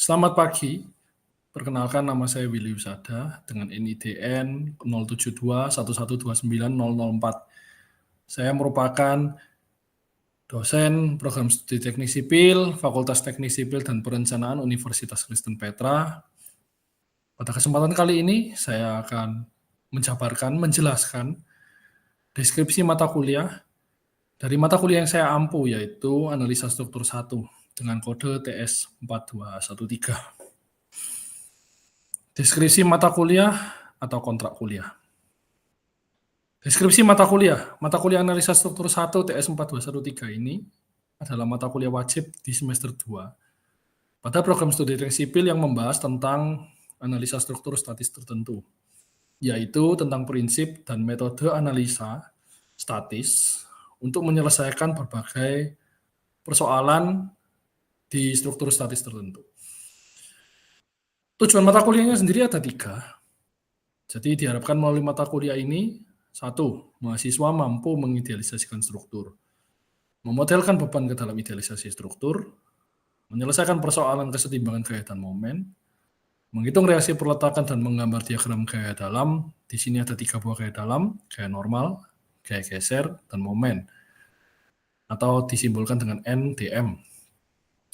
Selamat pagi, perkenalkan nama saya Willy Usada dengan NIDN 07211290004. Saya merupakan dosen program studi teknik sipil, Fakultas Teknik Sipil dan Perencanaan Universitas Kristen Petra. Pada kesempatan kali ini, saya akan menjelaskan deskripsi mata kuliah dari mata kuliah yang saya ampu, yaitu Analisa Struktur 1 dengan kode TS 4213. Deskripsi mata kuliah atau kontrak kuliah. Deskripsi mata kuliah Analisa Struktur 1 TS 4213 ini adalah mata kuliah wajib di semester 2 pada program studi teknik sipil yang membahas tentang analisa struktur statis tertentu, yaitu tentang prinsip dan metode analisa statis untuk menyelesaikan berbagai persoalan di struktur statis tertentu. Tujuan mata kuliahnya sendiri ada 3. Jadi diharapkan melalui mata kuliah ini, 1. Mahasiswa mampu mengidealisasikan struktur, memodelkan beban ke dalam idealisasi struktur, menyelesaikan persoalan kesetimbangan gaya dan momen, menghitung reaksi perletakan dan menggambar diagram gaya dalam. Di sini ada 3 buah gaya dalam, gaya normal, gaya geser, dan momen, atau disimbolkan dengan NDM,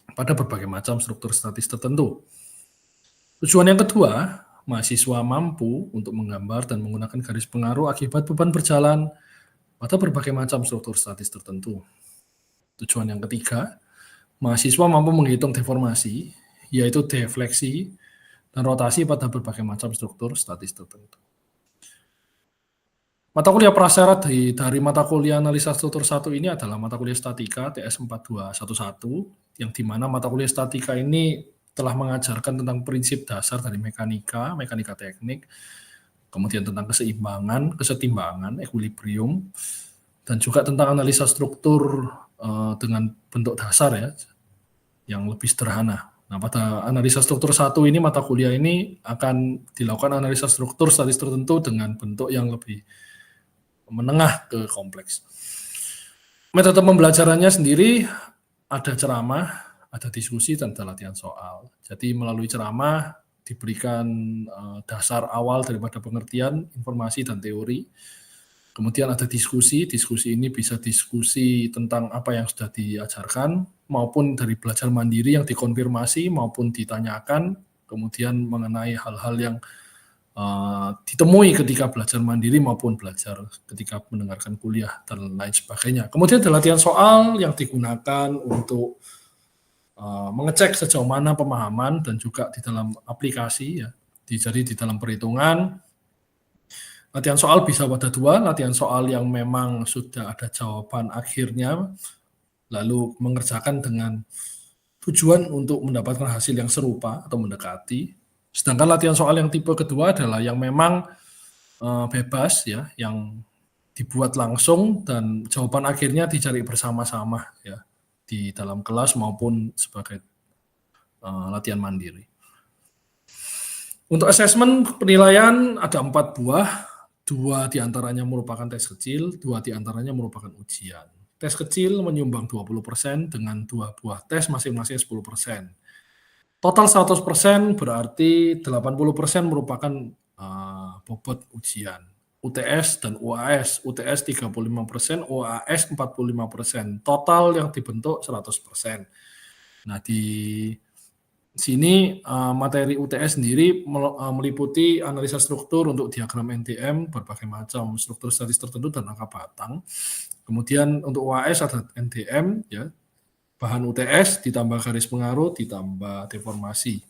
pada berbagai macam struktur statis tertentu. Tujuan yang kedua, mahasiswa mampu untuk menggambar dan menggunakan garis pengaruh akibat beban berjalan pada berbagai macam struktur statis tertentu. Tujuan yang ketiga, mahasiswa mampu menghitung deformasi, yaitu defleksi dan rotasi pada berbagai macam struktur statis tertentu. Mata kuliah prasyarat dari mata kuliah analisa struktur 1 ini adalah mata kuliah statika TS 4211, yang dimana mata kuliah statika ini telah mengajarkan tentang prinsip dasar dari mekanika teknik, kemudian tentang kesetimbangan, equilibrium, dan juga tentang analisa struktur dengan bentuk dasar ya, yang lebih sederhana. Nah, pada analisa struktur 1 ini, mata kuliah ini akan dilakukan analisa struktur statis tertentu dengan bentuk yang lebih menengah ke kompleks. Metode pembelajarannya sendiri ada ceramah, ada diskusi, dan ada latihan soal. Jadi melalui ceramah diberikan dasar awal daripada pengertian, informasi, dan teori. Kemudian ada diskusi ini bisa diskusi tentang apa yang sudah diajarkan, maupun dari belajar mandiri yang dikonfirmasi maupun ditanyakan, kemudian mengenai hal-hal yang ditemui ketika belajar mandiri maupun belajar ketika mendengarkan kuliah dan lain sebagainya. Kemudian ada latihan soal yang digunakan untuk mengecek sejauh mana pemahaman dan juga di dalam aplikasi ya. Jadi di dalam perhitungan, latihan soal bisa pada 2, latihan soal yang memang sudah ada jawaban akhirnya, lalu mengerjakan dengan tujuan untuk mendapatkan hasil yang serupa atau mendekati. Sedangkan latihan soal yang tipe kedua adalah yang memang bebas ya, yang dibuat langsung dan jawaban akhirnya dicari bersama-sama ya, di dalam kelas maupun sebagai latihan mandiri. Untuk asesmen penilaian ada 4 buah, 2 diantaranya merupakan tes kecil, 2 diantaranya merupakan ujian. Tes kecil menyumbang 20% dengan 2 buah tes masing-masing 10%. Total 100% berarti 80% merupakan bobot ujian. UTS dan UAS. UTS 35%, UAS 45%. Total yang dibentuk 100%. Nah, di sini materi UTS sendiri meliputi analisa struktur untuk diagram NDM, berbagai macam struktur statis tertentu dan angka batang. Kemudian untuk UAS ada NDM ya, bahan UTS ditambah garis pengaruh ditambah deformasi.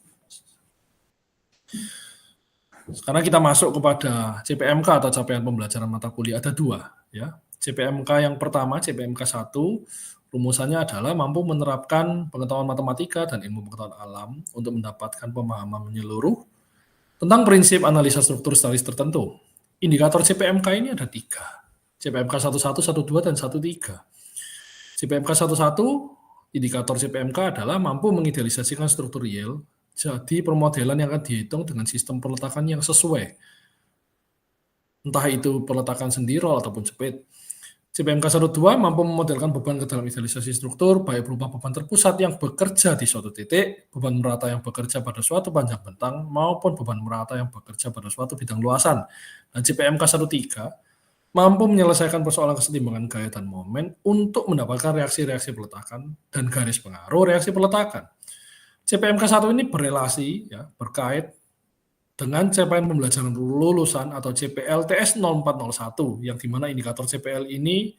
Sekarang kita masuk kepada CPMK atau capaian pembelajaran mata kuliah. Ada 2 ya. CPMK yang pertama, CPMK 1, rumusannya adalah mampu menerapkan pengetahuan matematika dan ilmu pengetahuan alam untuk mendapatkan pemahaman menyeluruh tentang prinsip analisa struktur statis tertentu. Indikator CPMK ini ada 3. CPMK 11, 12, dan 13. CPMK 11, indikator CPMK adalah mampu mengidealisasikan struktur real, jadi permodelan yang akan dihitung dengan sistem peletakan yang sesuai. Entah itu peletakan sendi, roll, ataupun jepit. CPMK 1.2 mampu memodelkan beban ke dalam idealisasi struktur, baik berupa beban terpusat yang bekerja di suatu titik, beban merata yang bekerja pada suatu panjang bentang, maupun beban merata yang bekerja pada suatu bidang luasan. Dan CPMK 1.3 mampu menyelesaikan persoalan kesetimbangan gaya dan momen untuk mendapatkan reaksi-reaksi peletakan dan garis pengaruh reaksi peletakan. CPMK 1 ini berrelasi, ya, berkait dengan capaian pembelajaran lulusan atau CPL TS 0401, yang dimana indikator CPL ini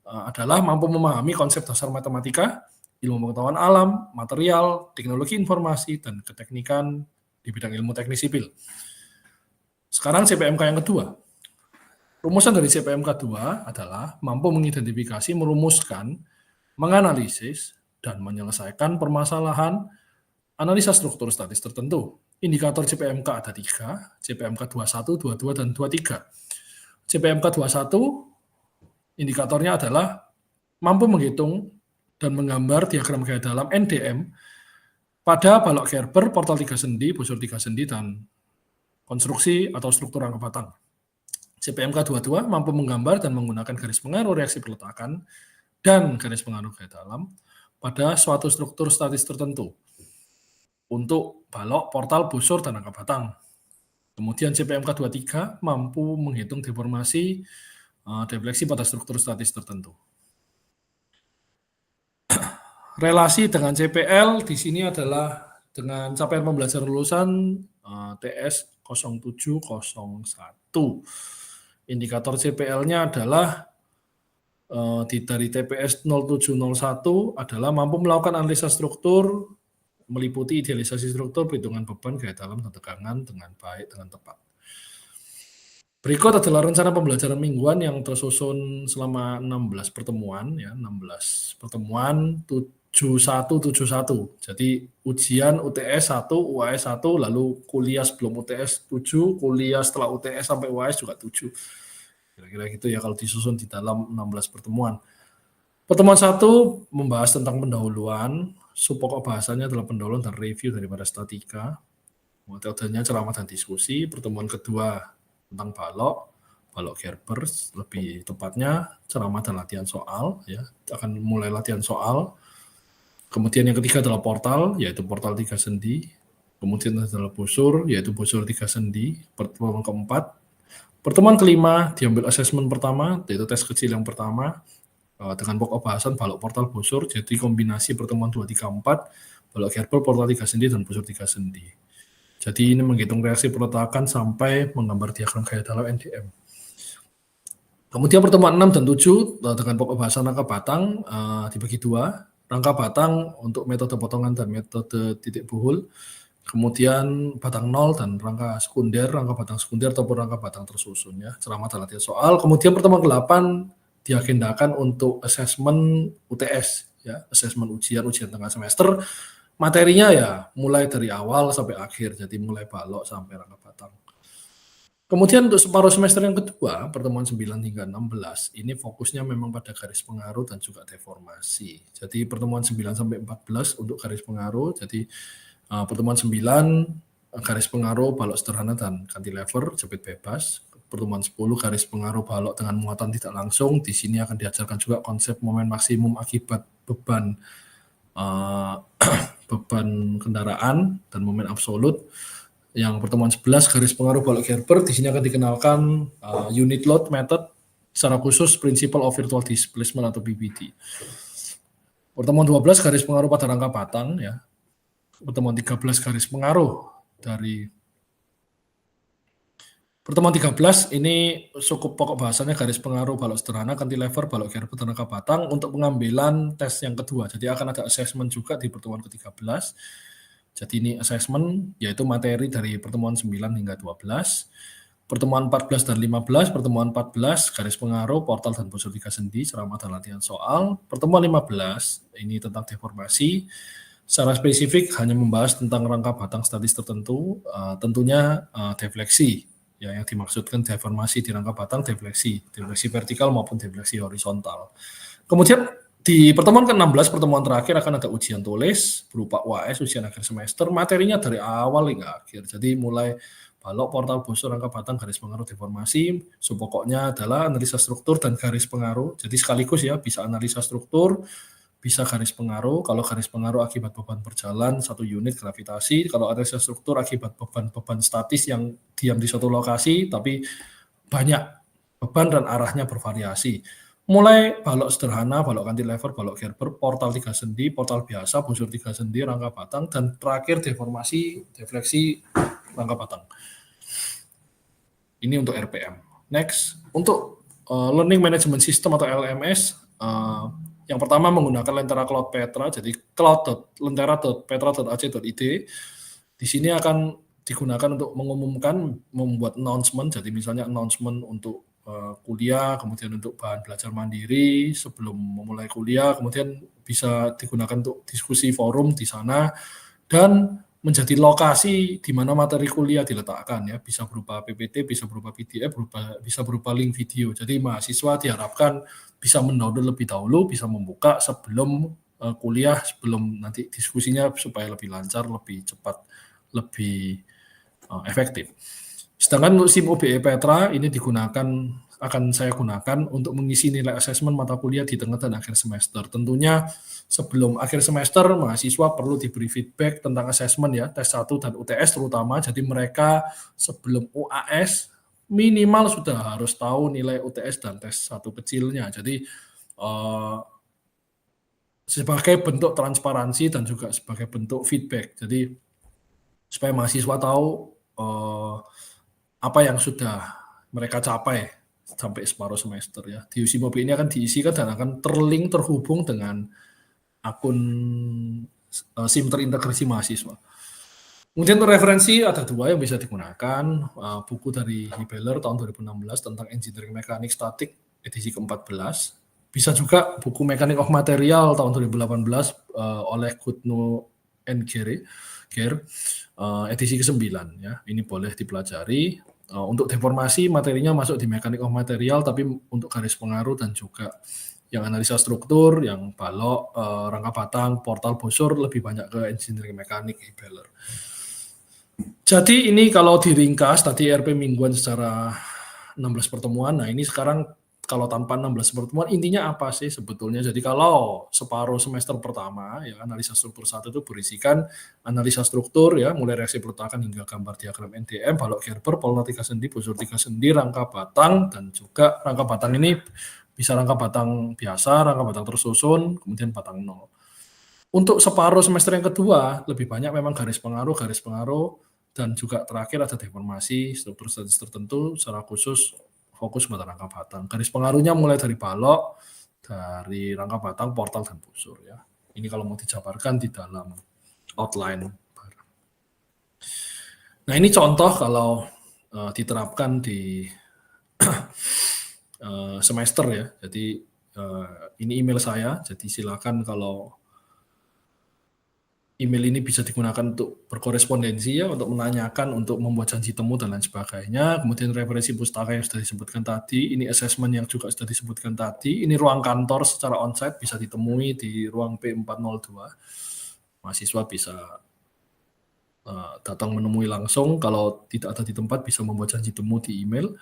adalah mampu memahami konsep dasar matematika, ilmu pengetahuan alam, material, teknologi informasi, dan keteknikan di bidang ilmu teknik sipil. Sekarang CPMK yang kedua. Rumusan dari CPMK 2 adalah mampu mengidentifikasi, merumuskan, menganalisis, dan menyelesaikan permasalahan analisa struktur statis tertentu. Indikator CPMK ada 3, CPMK 21, 22, dan 23. CPMK 21, indikatornya adalah mampu menghitung dan menggambar diagram gaya dalam NDM pada balok Gerber, portal 3 sendi, busur 3 sendi, dan konstruksi atau struktur rangka batang. CPMK 22 mampu menggambar dan menggunakan garis pengaruh reaksi peletakan dan garis pengaruh gaya dalam pada suatu struktur statis tertentu untuk balok, portal, busur, dan rangka batang. Kemudian CPMK 23 mampu menghitung deformasi defleksi pada struktur statis tertentu. Relasi dengan CPL di sini adalah dengan capaian pembelajaran lulusan TS 0701. Indikator CPL-nya adalah dari TPS 0701 adalah mampu melakukan analisa struktur, meliputi idealisasi struktur, perhitungan beban, gaya dalam, dan tegangan dengan baik, dengan tepat. Berikut adalah rencana pembelajaran mingguan yang tersusun selama 16 pertemuan, ya, 16 pertemuan 7171. Jadi ujian UTS 1, UAS 1, lalu kuliah sebelum UTS 7, kuliah setelah UTS sampai UAS juga 7. Kira-kira gitu ya kalau disusun di dalam 16 pertemuan. Pertemuan 1 membahas tentang pendahuluan. Pokok bahasanya adalah pendahuluan dan review daripada statika. Metodenya ceramah dan diskusi. Pertemuan kedua tentang balok Gerber, lebih tepatnya ceramah dan latihan soal, ya. Akan mulai latihan soal. Kemudian yang ketiga adalah portal, yaitu portal 3 sendi. Kemudian adalah busur, yaitu busur 3 sendi. Pertemuan keempat. Pertemuan kelima diambil asesmen pertama, yaitu tes kecil yang pertama, dengan pokok bahasan balok, portal, busur. Jadi kombinasi pertemuan 2, 3, 4, balok Gerber, portal 3 sendi, dan busur 3 sendi. Jadi ini menghitung reaksi peletakan sampai menggambar diagram gaya dalam NDM. Kemudian pertemuan 6 dan 7 dengan pokok bahasan rangka batang dibagi 2. Rangka batang untuk metode potongan dan metode titik buhul. Kemudian batang 0 dan rangka batang sekunder ataupun rangka batang tersusun, ya. Ceramah dan latihan soal. Kemudian pertemuan ke-8 diagendakan untuk asesmen UTS, ya, asesmen ujian tengah semester. Materinya ya mulai dari awal sampai akhir, jadi mulai balok sampai rangka batang. Kemudian untuk separuh semester yang kedua, pertemuan 9 hingga 16, ini fokusnya memang pada garis pengaruh dan juga deformasi. Jadi pertemuan 9 sampai 14 untuk garis pengaruh, jadi pertemuan 9 garis pengaruh balok sederhana dan cantilever, jepit bebas. Pertemuan 10 garis pengaruh balok dengan muatan tidak langsung. Di sini akan diajarkan juga konsep momen maksimum akibat beban kendaraan dan momen absolut. Yang pertemuan 11 garis pengaruh balok Gerber, di sini akan dikenalkan unit load method, secara khusus principle of virtual displacement atau PVD. Pertemuan 12 garis pengaruh pada rangka batang, ya. Pertemuan 13 garis pengaruh dari pertemuan 13 ini cukup pokok bahasanya garis pengaruh balok sederhana, cantilever, balok Gerber, dan rangka batang untuk pengambilan tes yang kedua. Jadi akan ada assessment juga di pertemuan ke-13. Jadi ini assessment, yaitu materi dari pertemuan 9 hingga 12. Pertemuan 14 dan 15, pertemuan 14 garis pengaruh, portal dan busur 3 sendi, ceramah dan latihan soal. Pertemuan 15 ini tentang deformasi. Secara spesifik hanya membahas tentang rangka batang statis tertentu, tentunya defleksi. Ya, yang dimaksudkan deformasi di rangka batang, defleksi vertikal maupun defleksi horizontal. Kemudian di pertemuan ke-16, pertemuan terakhir akan ada ujian tulis berupa UAS, ujian akhir semester. Materinya dari awal hingga akhir. Jadi mulai balok, portal, busur, rangka batang, garis pengaruh, deformasi. Pokoknya adalah analisa struktur dan garis pengaruh. Jadi sekaligus ya, bisa analisa struktur, bisa garis pengaruh. Kalau garis pengaruh akibat beban berjalan 1 unit gravitasi, kalau analisa struktur akibat beban statis yang diam di suatu lokasi, tapi banyak beban dan arahnya bervariasi. Mulai balok sederhana, balok cantilever, balok Gerber, portal 3 sendi, portal biasa, busur 3 sendi, rangka batang, dan terakhir deformasi, defleksi, rangka batang. Ini untuk RPM. Next, untuk Learning Management System atau LMS, yang pertama menggunakan Lentera Cloud Petra, jadi cloud.lentera.petra.ac.id. Di sini akan digunakan untuk mengumumkan, membuat announcement, jadi misalnya announcement untuk kuliah, kemudian untuk bahan belajar mandiri sebelum memulai kuliah, kemudian bisa digunakan untuk diskusi forum di sana, dan menjadi lokasi di mana materi kuliah diletakkan ya, bisa berupa PPT, bisa berupa PDF, bisa berupa link video. Jadi mahasiswa diharapkan bisa mendownload lebih dahulu, bisa membuka sebelum kuliah, sebelum nanti diskusinya supaya lebih lancar, lebih cepat, lebih efektif. Sedangkan untuk SIM OBE Petra ini akan saya gunakan untuk mengisi nilai asesmen mata kuliah di tengah dan akhir semester. Tentunya sebelum akhir semester mahasiswa perlu diberi feedback tentang asesmen ya, tes 1 dan UTS terutama. Jadi mereka sebelum UAS minimal sudah harus tahu nilai UTS dan tes 1 kecilnya. Jadi sebagai bentuk transparansi dan juga sebagai bentuk feedback. Jadi supaya mahasiswa tahu apa yang sudah mereka capai sampai separuh semester ya. Di SIM OBE ini akan diisikan dan akan terhubung dengan akun SIM terintegrasi mahasiswa. Kemudian untuk referensi ada 2 yang bisa digunakan, buku dari Hibeler tahun 2016 tentang Engineering Mekanik Statik edisi ke-14. Bisa juga buku Mechanic of Material tahun 2018 oleh Goodnow and Gere, edisi ke-9 ya. Ini boleh dipelajari. Untuk deformasi materinya masuk di Mechanic of Material, tapi untuk garis pengaruh dan juga yang analisa struktur, yang balok, rangka batang, portal, busur lebih banyak ke engineering mekanik Hibeler. Jadi ini kalau diringkas tadi RP mingguan secara 16 pertemuan. Nah ini sekarang kalau tanpa 16 pertemuan intinya apa sih sebetulnya? Jadi kalau separuh semester pertama ya analisa struktur 1 itu berisikan analisa struktur ya, mulai reaksi peletakan hingga gambar diagram NDM, balok Gerber, portal 3 sendi, busur 3 sendi, rangka batang, dan juga rangka batang ini bisa rangka batang biasa, rangka batang tersusun, kemudian batang nol. Untuk separuh semester yang kedua lebih banyak memang garis pengaruh, dan juga terakhir ada deformasi struktur statis tertentu secara khusus fokus pada rangka batang. Garis pengaruhnya mulai dari balok, dari rangka batang, portal, dan busur ya. Ini kalau mau dijabarkan di dalam outline. Nah ini contoh kalau diterapkan di semester ya. Jadi ini email saya, jadi silakan kalau email ini bisa digunakan untuk berkorespondensi ya, untuk menanyakan, untuk membuat janji temu dan lain sebagainya. Kemudian referensi pustaka yang sudah disebutkan tadi, ini assessment yang juga sudah disebutkan tadi, ini ruang kantor secara onsite bisa ditemui di ruang P402. Mahasiswa bisa datang menemui langsung, kalau tidak ada di tempat bisa membuat janji temu di email.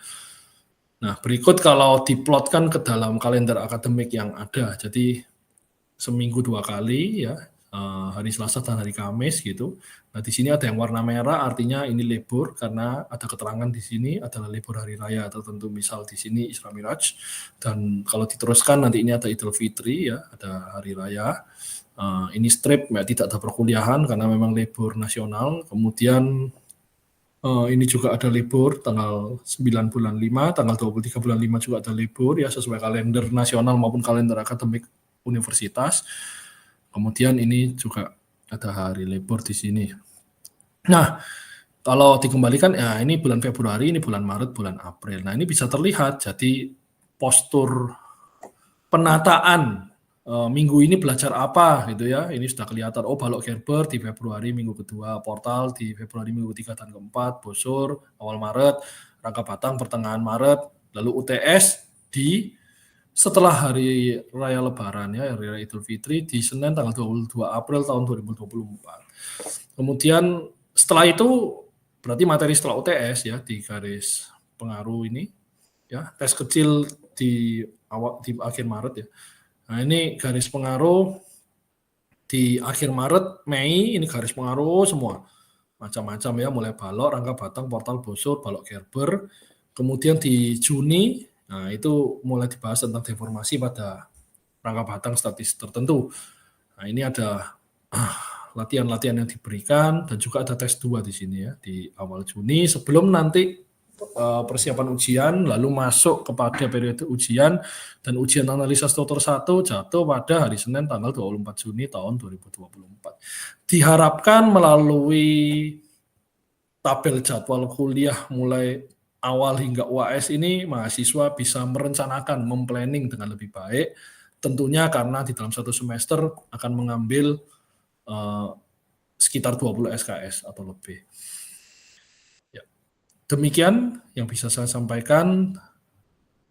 Nah berikut kalau diplotkan ke dalam kalender akademik yang ada, jadi seminggu 2 kali ya, hari Selasa dan hari Kamis gitu. Nah di sini ada yang warna merah, artinya ini libur karena ada keterangan di sini adalah libur hari raya tertentu, misal di sini Isra Miraj. Dan kalau diteruskan nanti ini ada Idul Fitri ya, ada hari raya. Ini strip ya, tidak ada perkuliahan karena memang libur nasional. Kemudian ini juga ada libur tanggal 9 bulan 5, tanggal 23 bulan 5 juga ada libur ya, sesuai kalender nasional maupun kalender akademik universitas. Kemudian ini juga ada hari libur di sini. Nah, kalau dikembalikan ya ini bulan Februari, ini bulan Maret, bulan April. Nah, ini bisa terlihat jadi postur penataan minggu ini belajar apa gitu ya. Ini sudah kelihatan, oh balok Gerber di Februari minggu kedua, portal di Februari minggu ketiga dan keempat, busur awal Maret, rangka batang pertengahan Maret, lalu UTS di setelah hari raya Lebaran ya, hari raya Idul Fitri di Senin tanggal 22 April tahun 2024. Kemudian setelah itu Berarti materi setelah UTS ya di garis pengaruh ini ya, tes kecil di akhir Maret ya. Nah, ini garis pengaruh di akhir Maret, Mei ini garis pengaruh semua. Macam-macam ya, mulai balok, rangka batang, portal bosor, balok Gerber. Kemudian di Juni, nah itu mulai dibahas tentang deformasi pada rangka batang statis tertentu. Nah, ini ada latihan-latihan yang diberikan dan juga ada tes 2 di sini ya di awal Juni sebelum nanti persiapan ujian lalu masuk kepada periode ujian dan ujian analisa struktur 1 jatuh pada hari Senin tanggal 24 Juni tahun 2024. Diharapkan melalui tabel jadwal kuliah mulai awal hingga UAS ini mahasiswa bisa merencanakan, memplanning dengan lebih baik. Tentunya karena di dalam satu semester akan mengambil sekitar 20 SKS atau lebih. Ya. Demikian yang bisa saya sampaikan.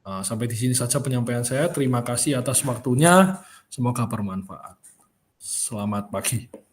Sampai di sini saja penyampaian saya. Terima kasih atas waktunya. Semoga bermanfaat. Selamat pagi.